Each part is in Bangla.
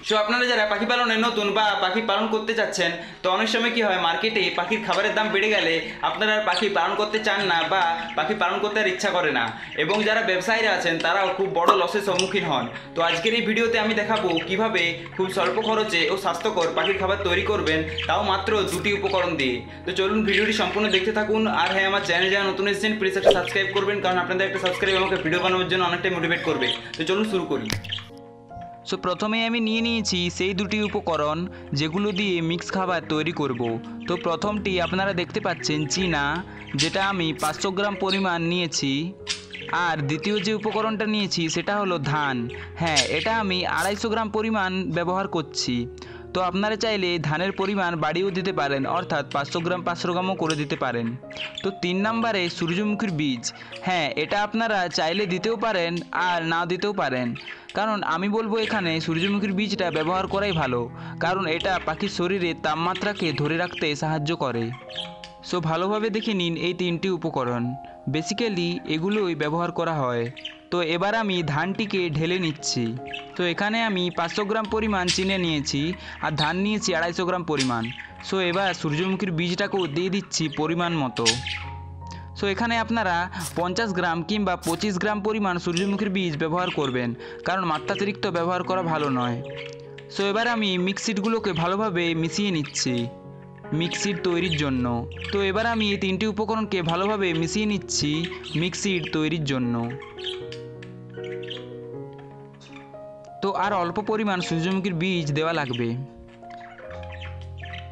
সো আপনারা যারা পাখি পালনে নতুন বা পাখি পালন করতে চাচ্ছেন, তো অনেক সময় কি হয়, মার্কেটে পাখির খাবারের দাম বেড়ে গেলে আপনারা আর পাখি পালন করতে চান না বা পাখি পালন করতে আর ইচ্ছা করে না, এবং যারা ব্যবসায়ীরা আছেন তারাও খুব বড় লসের সম্মুখীন হন। তো আজকের এই ভিডিওতে আমি দেখাবো কিভাবে খুব স্বল্প খরচে ও স্বাস্থ্যকর পাখির খাবার তৈরি করবেন, তাও মাত্র 2টি উপকরণ দিয়ে। তো চলুন ভিডিওটি সম্পূর্ণ দেখতে থাকুন। আর হ্যাঁ, আমার চ্যানেল যারা নতুন এসেছেন প্লিজ একটা সাবস্ক্রাইব করবেন, কারণ আপনাদের একটা সাবস্ক্রাইব আমাকে ভিডিও বানানোর জন্য অনেকটাই মোটিভেট করবে। তো চলুন শুরু করি। সো প্রথমে আমি নিয়ে নিয়েছি সেই 2টি উপকরণ যেগুলো দিয়ে মিক্স খাবার তৈরি করব। তো প্রথমটি আপনারা দেখতে পাচ্ছেন চীনা, যেটা আমি 500 গ্রাম পরিমাণ নিয়েছি। আর দ্বিতীয় যে উপকরণটা নিয়েছি সেটা হলো ধান। হ্যাঁ, এটা আমি 250 গ্রাম পরিমাণ ব্যবহার করছি। তো আপনারা চাইলে ধানের পরিমাণ বাড়িয়েও দিতে পারেন, অর্থাৎ 500 গ্রাম 500 গ্রামও করে দিতে পারেন। তো 3 নম্বরে সূর্যমুখীর বীজ। হ্যাঁ, এটা আপনারা চাইলে দিতেও পারেন আর না দিতেও পারেন, কারণ আমি বলবো এখানে সূর্যমুখীর বীজটা ব্যবহার করাই ভালো, কারণ এটা পাখির শরীরে তাপমাত্রাকে ধরে রাখতে সাহায্য করে। সো ভালোভাবে দেখে নিন এই 3টি উপকরণ, বেসিক্যালি এগুলোই ব্যবহার করা হয়। তো এবার আমি ধানটিকে ঢেলে নিচ্ছি। তো এখানে আমি 500 গ্রাম পরিমাণ চিনে নিয়েছি আর ধান নিয়েছি 250 গ্রাম পরিমাণ। সো এবার সূর্যমুখীর বীজটাকেও দিয়ে দিচ্ছি পরিমাণ মতো। সো এখানে আপনারা 50 গ্রাম কিংবা 25 গ্রাম পরিমাণ সূর্যমুখীর বীজ ব্যবহার করবেন, কারণ মাত্রাতিরিক্ত ব্যবহার করা ভালো নয়। সো এবার আমি মিক্সিডগুলোকে ভালোভাবে মিশিয়ে নিচ্ছি মিক্সিড তৈরির জন্য। তো এবার আমি এই 3টি উপকরণকে ভালোভাবে মিশিয়ে নিচ্ছি মিক্সিড তৈরির জন্য। তো আর অল্প পরিমাণ সূর্যমুখীর বীজ দেওয়া লাগবে।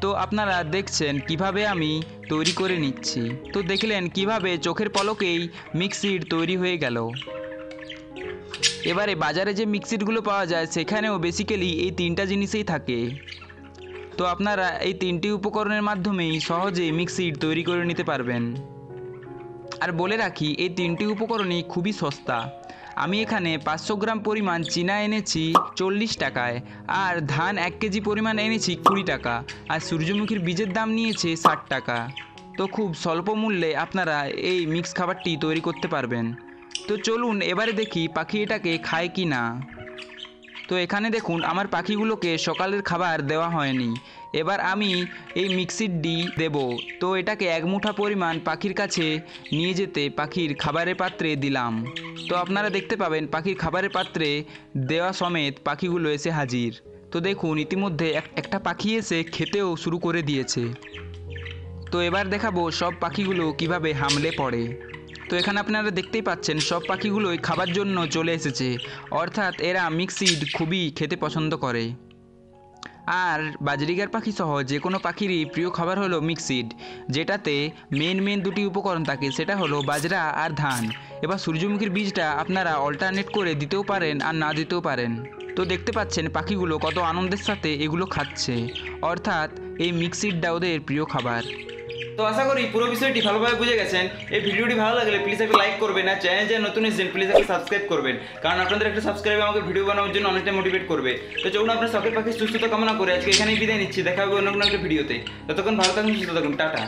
তো আপনারা দেখছেন কিভাবে আমি তৈরি করে নিচ্ছি। তো দেখলেন কিভাবে চোখের পলকেই মিক্সিড তৈরি হয়ে গেল। এবারে বাজারে যে মিক্সিডগুলো পাওয়া যায় সেখানেও বেসিক্যালি এই 3টা জিনিসই থাকে। তো আপনারা এই 3টি উপকরণের মাধ্যমেই সহজে মিক্সিড তৈরি করে নিতে পারবেন। আর বলে রাখি, এই 3টি উপকরণই খুবই সস্তা। আমি এখানে 500 গ্রাম পরিমাণ চীনা এনেছি 40 টাকায়, আর ধান 1 কেজি পরিমাণ এনেছি 20 টাকা, আর সূর্যমুখীর বীজের দাম নিয়েছে 60 টাকা। তো খুব স্বল্প মূল্যে আপনারা এই মিক্স খাবারটি তৈরি করতে পারবেন। তো চলুন এবারে দেখি পাখি এটাকে খায় কি না। তো এখানে দেখুন আমার পাখিগুলোকে সকালের খাবার দেওয়া হয়নি। এবার আমি এই মিক্সিডটি দেব। তো এটাকে 1 মুঠা পরিমাণ পাখির কাছে নিয়ে যেতে পাখির খাবারের পাত্রে দিলাম। তো আপনারা দেখতে পাবেন পাখির খাবারের পাত্রে দেওয়া সমেত পাখিগুলো এসে হাজির। তো দেখুন ইতিমধ্যে একটা পাখি এসে খেতেও শুরু করে দিয়েছে। তো এবার দেখাবো সব পাখিগুলো কিভাবে হামলে পড়ে। তো এখানে আপনারা দেখতেই পাচ্ছেন সব পাখিগুলোই খাবার জন্য চলে এসেছে, অর্থাৎ এরা মিক্সিড খুবই খেতে পছন্দ করে। আর বাজরিগার পাখি সহ যে কোনো পাখিরই প্রিয় খাবার হলো মিক্সিড, যেটাতে মেন 2টি উপকরণ থাকে, সেটা হলো বাজরা আর ধান। এবার সূর্যমুখীর বীজটা আপনারা অল্টারনেট করে দিতেও পারেন আর না দিতেও পারেন। তো দেখতে পাচ্ছেন পাখিগুলো কত আনন্দের সাথে এগুলো খাচ্ছে, অর্থাৎ এই মিক্সিডটা ওদের প্রিয় খাবার। তো আশা করি পুরো বিষয়টি ভালোভাবে বুঝে গেছেন। এই ভিডিওটি ভালো লাগলে প্লিজ একটা লাইক করবেন, আর চ্যানেল যে নতুন এসেছেন প্লিজ একটা সাবস্ক্রাইব করবেন, কারণ আপনাদের একটা সাবস্ক্রাইব আমাকে ভিডিও বানানোর জন্য অনেকটা মোটিভেট করবে। তো চলুন আপনার শখের পাখির সুস্থতা কামনা করে আজকে এখানেই বিদায় নিচ্ছি। দেখা হবে অন্য কোনো একটা ভিডিওতে। ততক্ষণ ভালো থাকুন, সুস্থ থাকুন, টাটা।